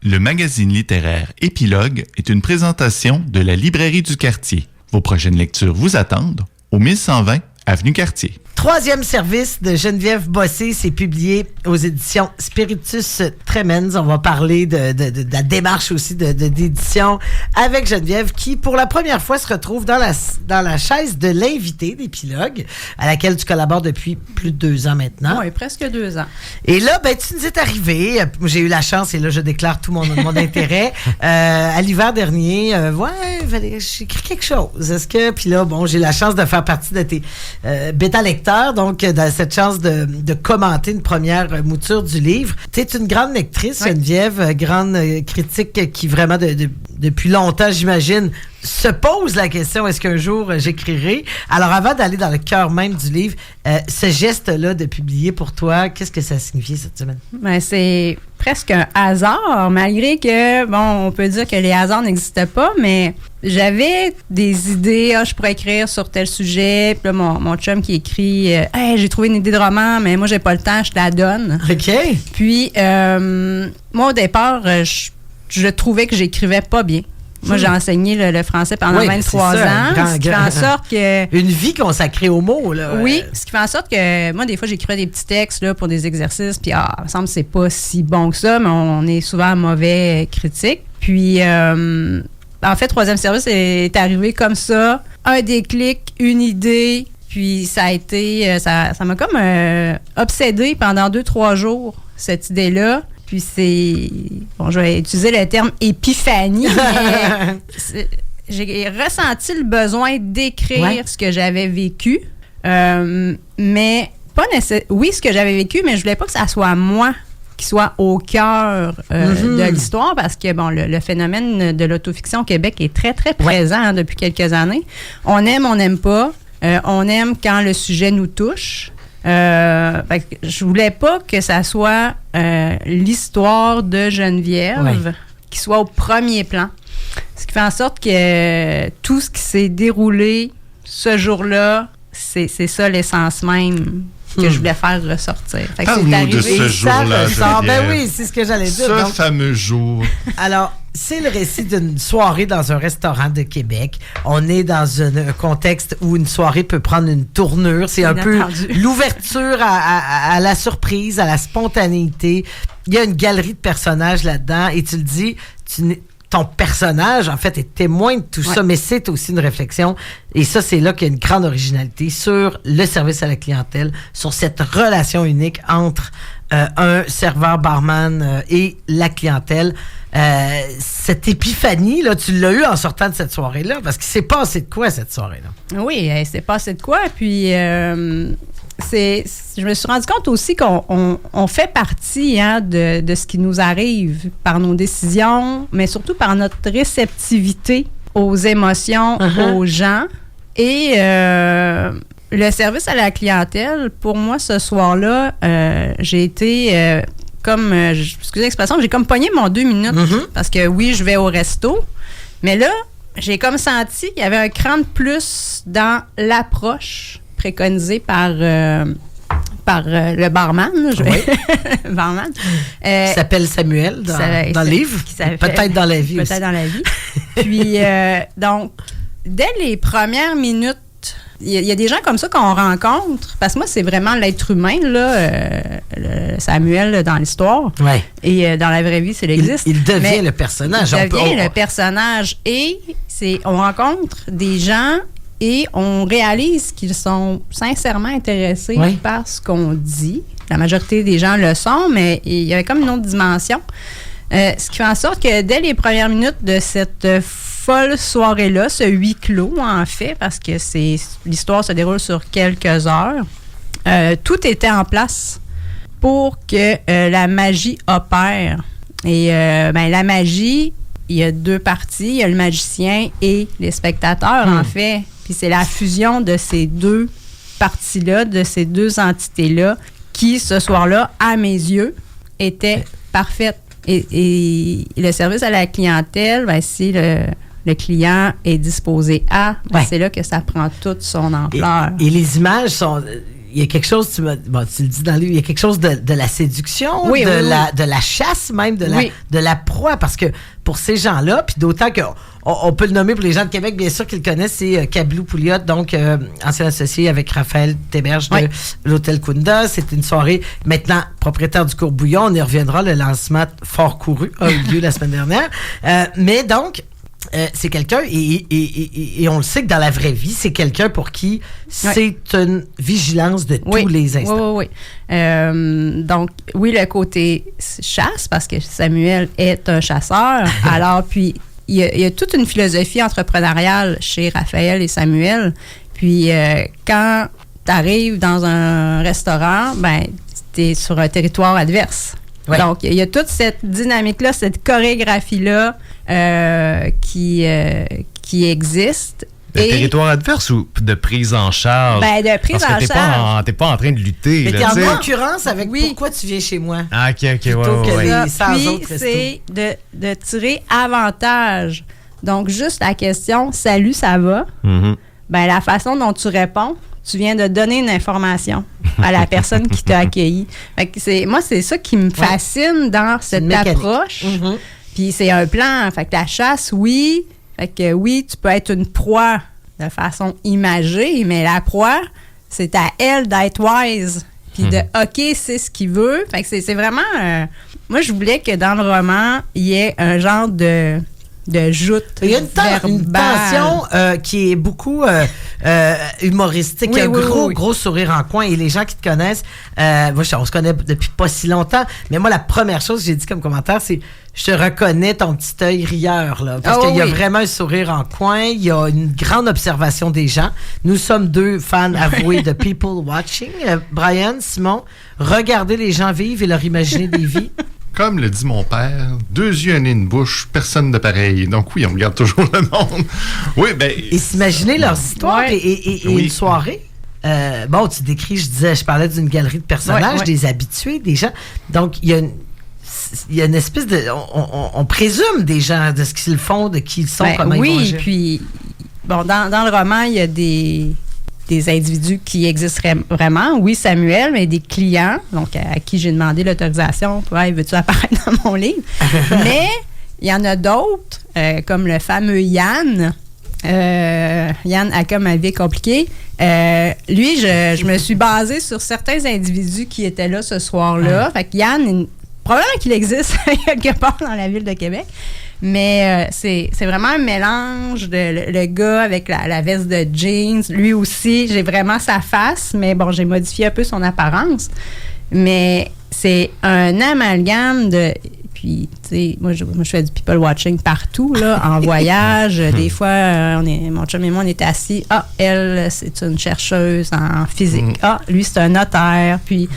Le magazine littéraire Épilogue est une présentation de la Librairie du Quartier. Vos prochaines lectures vous attendent au 1120 Avenue Cartier. Troisième service de Geneviève Bossé, c'est publié aux éditions Spiritus Tremens. On va parler de la démarche aussi d'édition avec Geneviève qui, pour la première fois, se retrouve dans la chaise de l'invité d'Épilogue, à laquelle tu collabores depuis plus de 2 ans maintenant. Oui, presque 2 ans. Et là, tu nous es arrivé. J'ai eu la chance, et là, je déclare tout mon intérêt. À l'hiver dernier, j'ai écrit quelque chose. Est-ce que... Puis là, j'ai la chance de faire partie de tes bêta-lecteurs. Donc, dans cette chance de commenter une première mouture du livre. Tu es une grande lectrice, Geneviève, grande critique qui vraiment, depuis longtemps, j'imagine, se pose la question, est-ce qu'un jour j'écrirai? Alors, avant d'aller dans le cœur même du livre, ce geste-là de publier pour toi, qu'est-ce que ça signifie cette semaine? C'est presque un hasard, malgré que, on peut dire que les hasards n'existent pas, mais j'avais des idées, je pourrais écrire sur tel sujet, puis là, mon chum qui écrit, hey, j'ai trouvé une idée de roman, mais moi, j'ai pas le temps, je te la donne. OK. Puis, moi, au départ, je trouvais que j'écrivais pas bien. Moi, j'ai enseigné le français pendant 23 ans. Ce qui fait en sorte que... Une vie consacrée aux mots, là. Oui, ce qui fait en sorte que moi, des fois, j'écrivais des petits textes là, pour des exercices, puis il me semble que c'est pas si bon que ça, mais on est souvent mauvais critique. Puis, en fait, troisième service est arrivé comme ça. Un déclic, une idée, puis ça a été... Ça m'a comme obsédé pendant 2-3 jours, cette idée-là. Puis c'est... je vais utiliser le terme épiphanie, mais j'ai ressenti le besoin d'écrire ce que j'avais vécu, mais pas nécessairement... Oui, ce que j'avais vécu, mais je voulais pas que ça soit moi qui soit au cœur de l'histoire, parce que, le phénomène de l'autofiction au Québec est très, très présent depuis quelques années. On aime, on n'aime pas. On aime quand le sujet nous touche. Je voulais pas que ça soit l'histoire de Geneviève qui soit au premier plan. Ce qui fait en sorte que tout ce qui s'est déroulé ce jour-là, c'est ça l'essence même que je voulais faire ressortir. Parle-nous de ce jour-là, Geneviève. Oui, c'est ce que j'allais dire. Ce fameux jour. Alors, c'est le récit d'une soirée dans un restaurant de Québec. On est dans un contexte où une soirée peut prendre une tournure. C'est un peu l'ouverture à la surprise, à la spontanéité. Il y a une galerie de personnages là-dedans et tu le dis, ton personnage, en fait, est témoin de tout ça, mais c'est aussi une réflexion. Et ça, c'est là qu'il y a une grande originalité sur le service à la clientèle, sur cette relation unique entre un serveur barman et la clientèle. Cette épiphanie, là, tu l'as eu en sortant de cette soirée-là, parce qu'il s'est passé de quoi, cette soirée-là? Oui, il s'est passé de quoi, puis... je me suis rendu compte aussi qu'on fait partie de ce qui nous arrive par nos décisions, mais surtout par notre réceptivité aux émotions, aux gens. Et le service à la clientèle, pour moi, ce soir-là, j'ai été excusez l'expression, j'ai comme pogné mon 2 minutes. Parce que oui, je vais au resto, mais là, j'ai comme senti qu'il y avait un cran de plus dans l'approche préconisé par le barman. Barman. Qui s'appelle Samuel dans le livre. Peut-être dans la vie aussi. Peut-être dans la vie. Puis, donc, dès les premières minutes, il y a des gens comme ça qu'on rencontre, parce que moi, c'est vraiment l'être humain, là, Samuel dans l'histoire. Ouais. Et dans la vraie vie, c'est l'existe. Il devient le personnage. Il devient le personnage. Et on rencontre des gens et on réalise qu'ils sont sincèrement intéressés par ce qu'on dit. La majorité des gens le sont, mais il y avait comme une autre dimension. Ce qui fait en sorte que dès les premières minutes de cette folle soirée-là, ce huis clos, en fait, parce que l'histoire se déroule sur quelques heures, tout était en place pour que la magie opère. Et la magie, il y a 2 parties. Il y a le magicien et les spectateurs, en fait. Puis c'est la fusion de ces 2 parties-là, de ces 2 entités-là, qui, ce soir-là, à mes yeux, parfaite. Et le service à la clientèle, si le client est disposé à, c'est là que ça prend toute son ampleur. Et les images sont... il y a quelque chose, tu le dis dans le livre, il y a quelque chose de la séduction, de la chasse même, de la proie, parce que pour ces gens-là, puis d'autant qu'on peut le nommer pour les gens de Québec, bien sûr qu'ils le connaissent, c'est Kablou Pouliot, donc ancien associé avec Raphaël Théberge de l'Hôtel Kunda. C'était une soirée, maintenant propriétaire du Courbouillon, on y reviendra, le lancement fort couru a eu lieu la semaine dernière. Mais donc, c'est quelqu'un, et on le sait que dans la vraie vie, c'est quelqu'un pour qui c'est une vigilance de tous les instants. Oui. Donc, oui, le côté chasse, parce que Samuel est un chasseur. Alors, puis, il y a toute une philosophie entrepreneuriale chez Raphaël et Samuel. Puis, quand tu arrives dans un restaurant, ben, tu es sur un territoire adverse. Ouais. Donc, il y a toute cette dynamique-là, cette chorégraphie-là qui existe. De territoire adverse ou de prise en charge? Ben, de prise en charge. T'es pas en train de lutter. Mais t'es en concurrence avec pourquoi tu viens chez moi. Ah, OK, plutôt que les 100 puis, autres restos. C'est de tirer avantage. Donc, juste la question « Salut, ça va? Mm-hmm. » Ben, la façon dont tu réponds, tu viens de donner une information à la personne qui t'a accueilli. Fait que moi, c'est ça qui me fascine dans cette approche. Mm-hmm. Puis c'est un plan. Fait que la chasse, oui. Fait que oui, tu peux être une proie de façon imagée, mais la proie, c'est à elle d'être wise. Puis de OK, c'est ce qu'il veut. Fait que c'est vraiment... moi, je voulais que dans le roman, il y ait un genre de joute. Il y a une tension qui est beaucoup humoristique. Il y a un gros sourire en coin. Et les gens qui te connaissent, moi, on se connaît depuis pas si longtemps, mais moi, la première chose que j'ai dit comme commentaire, c'est je te reconnais ton petit œil rieur, là. Parce qu'il y a vraiment un sourire en coin. Il y a une grande observation des gens. Nous sommes deux fans avoués de People Watching. Brian, Simon, regardez les gens vivre et leur imaginer des vies. Comme le dit mon père, 2 yeux, un nez, une bouche, personne de pareil. Donc oui, on regarde toujours le monde. Oui, ben... Et s'imaginer leurs histoires et une soirée. Tu décris, je parlais d'une galerie de personnages, des habitués, des gens. Donc, il y a une espèce de... On présume des gens de ce qu'ils font, de qui ils sont, comment ils vont agir. Oui, puis, dans le roman, il y a des individus qui existeraient vraiment. Oui, Samuel, mais des clients, donc à qui j'ai demandé l'autorisation pour « veux-tu apparaître dans mon livre? » Mais il y en a d'autres, comme le fameux Yann. Yann a comme ma vie compliquée. Lui, je me suis basée sur certains individus qui étaient là ce soir-là. Fait que Yann, probablement qu'il existe quelque part dans la ville de Québec. Mais c'est vraiment un mélange de le gars avec la veste de jeans. Lui aussi, j'ai vraiment sa face, mais bon, j'ai modifié un peu son apparence. Mais c'est un amalgame de... Puis, tu sais, moi, je fais du people watching partout, là, en voyage. Des fois, mon chum et moi, on était assis. Ah, elle, c'est une chercheuse en physique. Ah, lui, c'est un notaire. Puis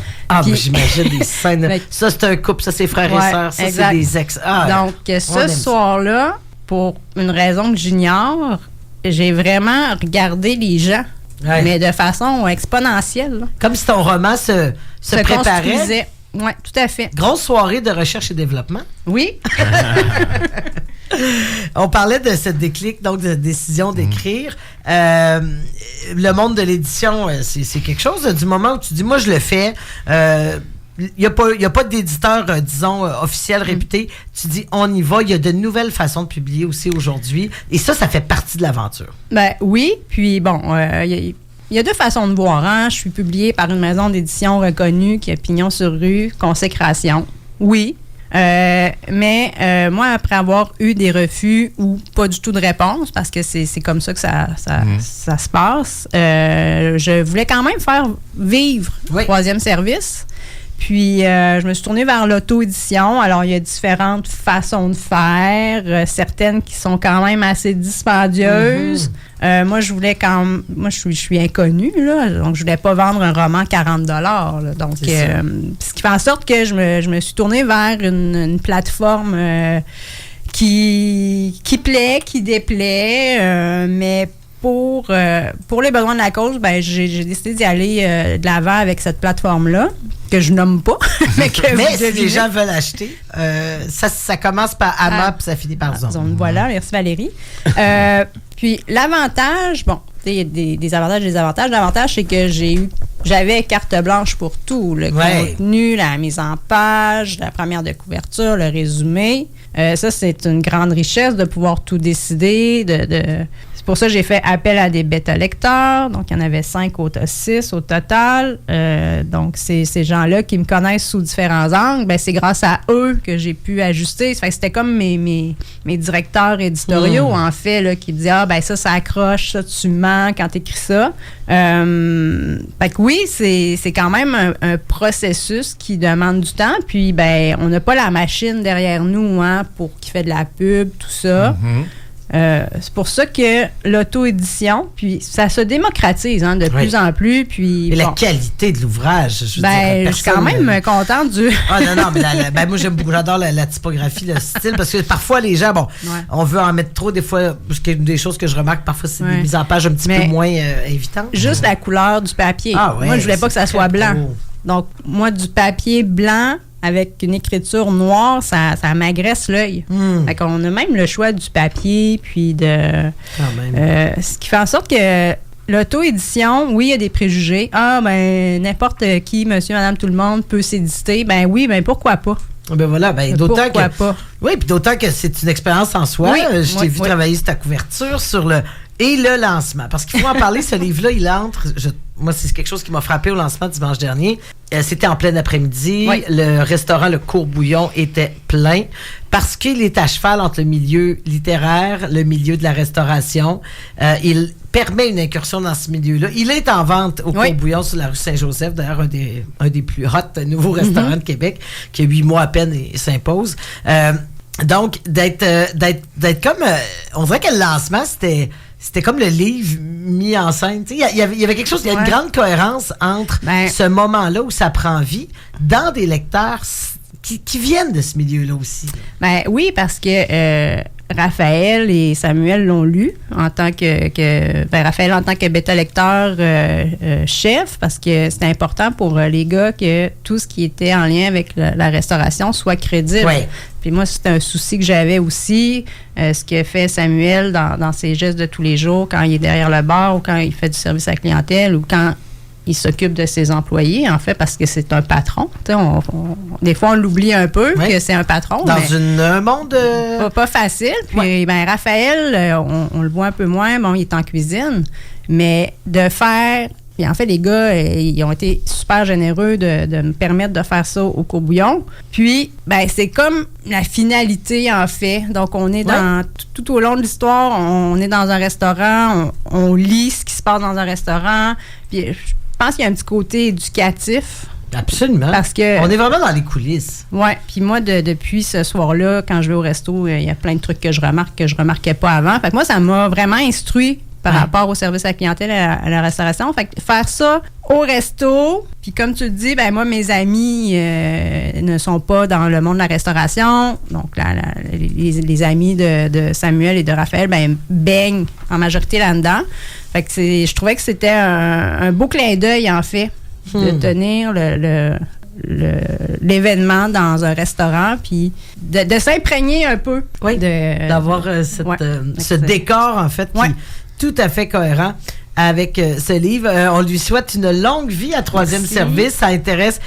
j'imagine des scènes. Ça, c'est un couple. Ça, c'est frères et sœurs. Ça, exact. C'est des ex. Donc, ce soir-là, pour une raison que j'ignore, j'ai vraiment regardé les gens, mais de façon exponentielle. Là. Comme si ton roman se préparait. Construisait. Oui, tout à fait. Grosse soirée de recherche et développement. Oui. On parlait de ce déclic, donc de décision d'écrire. Le monde de l'édition, c'est quelque chose du moment où tu dis, moi, je le fais. Il n'y a pas d'éditeur, disons, officiel, réputé. Tu dis, on y va. Il y a de nouvelles façons de publier aussi aujourd'hui. Et ça fait partie de l'aventure. Ben oui. Puis bon, il y a 2 façons de voir. Hein? Je suis publiée par une maison d'édition reconnue qui a pignon sur rue, Consécration. Oui. Mais moi, après avoir eu des refus ou pas du tout de réponse, parce que c'est comme ça que ça se passe, je voulais quand même faire vivre Troisième Service. Puis, je me suis tournée vers l'auto-édition. Alors, il y a différentes façons de faire, certaines qui sont quand même assez dispendieuses. Moi, je suis inconnue, là, donc je voulais pas vendre un roman 40 $. Là, donc, ce qui fait en sorte que je me suis tournée vers une plateforme qui plaît, qui déplaît, mais pour les besoins de la cause, j'ai décidé d'y aller de l'avant avec cette plateforme-là, que je nomme pas. mais si les gens veulent acheter, ça commence par AMA puis ça finit par Zone. Voilà, merci Valérie. Puis l'avantage, bon, il y a des avantages et des désavantages. L'avantage, c'est que j'ai eu j'avais carte blanche pour tout. Le contenu, la mise en page, la première de couverture, le résumé. Ça, c'est une grande richesse de pouvoir tout décider. C'est pour ça que j'ai fait appel à des bêta-lecteurs. Donc, il y en avait 5 6 au total. Donc, ces gens-là qui me connaissent sous différents angles, ben, c'est grâce à eux que j'ai pu ajuster. Fait que c'était comme mes directeurs éditoriaux, en fait, là, qui me disaient « Ah, ben ça accroche, ça, tu mens quand tu écris ça. » Fait que oui, c'est quand même un processus qui demande du temps. Puis, ben, on n'a pas la machine derrière nous, hein, qui fait de la pub, tout ça. C'est pour ça que l'auto-édition, puis ça se démocratise de plus en plus. Puis, et la qualité de l'ouvrage, je suis quand même contente du... non, mais moi, j'adore la typographie, le style, parce que parfois, les gens, on veut en mettre trop, des fois, parce que des choses que je remarque, parfois, c'est des mises en page un petit peu moins évitantes. Juste la couleur du papier. Moi, je voulais pas que ça soit blanc. Beau. Donc, moi, du papier blanc, avec une écriture noire, ça m'agresse l'œil. Fait qu'on a même le choix du papier, puis ce qui fait en sorte que l'auto-édition, oui, il y a des préjugés. Ah, ben, n'importe qui, monsieur, madame, tout le monde peut s'éditer. Ben oui, ben pourquoi pas? Ben voilà, d'autant pourquoi que... pas? Oui, puis d'autant que c'est une expérience en soi. Je t'ai vu travailler sur ta couverture, sur le lancement. Parce qu'il faut en parler, ce livre-là, il entre... Moi, c'est quelque chose qui m'a frappé au lancement dimanche dernier. C'était en plein après-midi. Le restaurant Le Courbouillon était plein parce qu'il est à cheval entre le milieu littéraire, le milieu de la restauration. Il permet une incursion dans ce milieu-là. Il est en vente au Courbouillon sur la rue Saint-Joseph, d'ailleurs un des plus hot nouveaux restaurants de Québec, qui a 8 mois à peine et s'impose. Donc, d'être comme... on dirait que le lancement, c'était comme le livre mis en scène. Il y avait quelque chose, il y a une grande cohérence entre ce moment-là où ça prend vie dans des lecteurs qui viennent de ce milieu-là aussi. Ben oui, parce que Raphaël et Samuel l'ont lu en tant Raphaël en tant que bêta-lecteur chef, parce que c'était important pour les gars que tout ce qui était en lien avec la restauration soit crédible. Ouais. Puis moi, c'était un souci que j'avais aussi, ce que fait Samuel dans ses gestes de tous les jours, quand il est derrière le bar ou quand il fait du service à la clientèle ou quand il s'occupe de ses employés, en fait, parce que c'est un patron. Des fois, on l'oublie un peu que c'est un patron. Dans un monde... Pas facile. Puis, Raphaël, on le voit un peu moins. Bon, il est en cuisine. Mais de faire... Puis en fait, les gars, ils ont été super généreux de me permettre de faire ça au Courbouillon. Puis, c'est comme la finalité, en fait. Donc, on est tout au long de l'histoire, on est dans un restaurant, on lit ce qui se passe dans un restaurant. Puis, je pense qu'il y a un petit côté éducatif. Absolument. Parce que... On est vraiment dans les coulisses. Oui. Puis moi, depuis ce soir-là, quand je vais au resto, il y a plein de trucs que je remarque que je remarquais pas avant. Fait que moi, ça m'a vraiment instruit par rapport au service à la clientèle et à la restauration. Fait que faire ça au resto, puis comme tu le dis, moi, mes amis ne sont pas dans le monde de la restauration. Donc, les amis de Samuel et de Raphaël, baignent en majorité là-dedans. Fait que je trouvais que c'était un beau clin d'œil, en fait, de tenir l'événement dans un restaurant, puis de s'imprégner un peu. Oui, d'avoir ce décor, en fait, qui tout à fait cohérent avec ce livre. On lui souhaite une longue vie à Troisième Service. Ça intéresse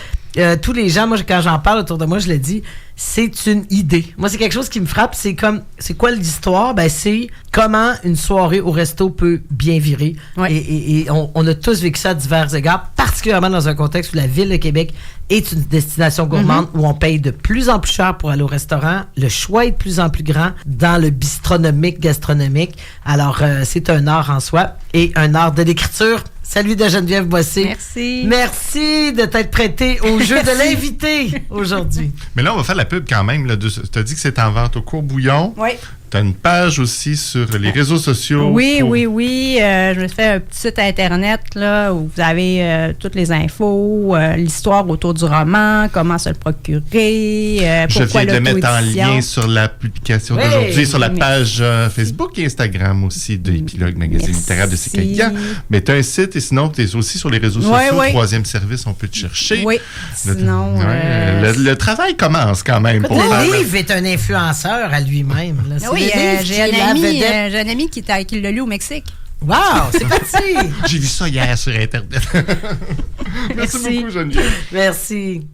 tous les gens. Moi, quand j'en parle autour de moi, je le dis, c'est une idée. Moi, c'est quelque chose qui me frappe. C'est quoi l'histoire? C'est comment une soirée au resto peut bien virer. Et on a tous vécu ça à divers égards, particulièrement dans un contexte où la ville de Québec est une destination gourmande, où on paye de plus en plus cher pour aller au restaurant. Le choix est de plus en plus grand dans le bistronomique, gastronomique. Alors, c'est un art en soi et un art de l'écriture. Salut de Geneviève Bossé. Merci. Merci de t'être prêtée au jeu de l'invité aujourd'hui. Mais là, on va faire la pub quand même. Tu as dit que c'est en vente au Courbouillon. Oui. Tu as une page aussi sur les réseaux sociaux. Oui. Je me fais un petit site Internet là, où vous avez toutes les infos, l'histoire autour du roman, comment se le procurer, pourquoi je viens de le mettre en l'auto-édition. lien sur la publication d'aujourd'hui, sur la page Facebook et Instagram aussi de Épilogue Magazine littéraire de Séquoia. Mais tu as un site et sinon, tu es aussi sur les réseaux sociaux. Troisième Service, on peut te chercher. Oui, sinon... Le travail commence quand même. Le livre est un influenceur à lui-même. Là. Oui, j'ai un ami qui l'a lu au Mexique. Wow, c'est parti! J'ai vu ça hier sur Internet. Merci beaucoup, Geneviève. Merci.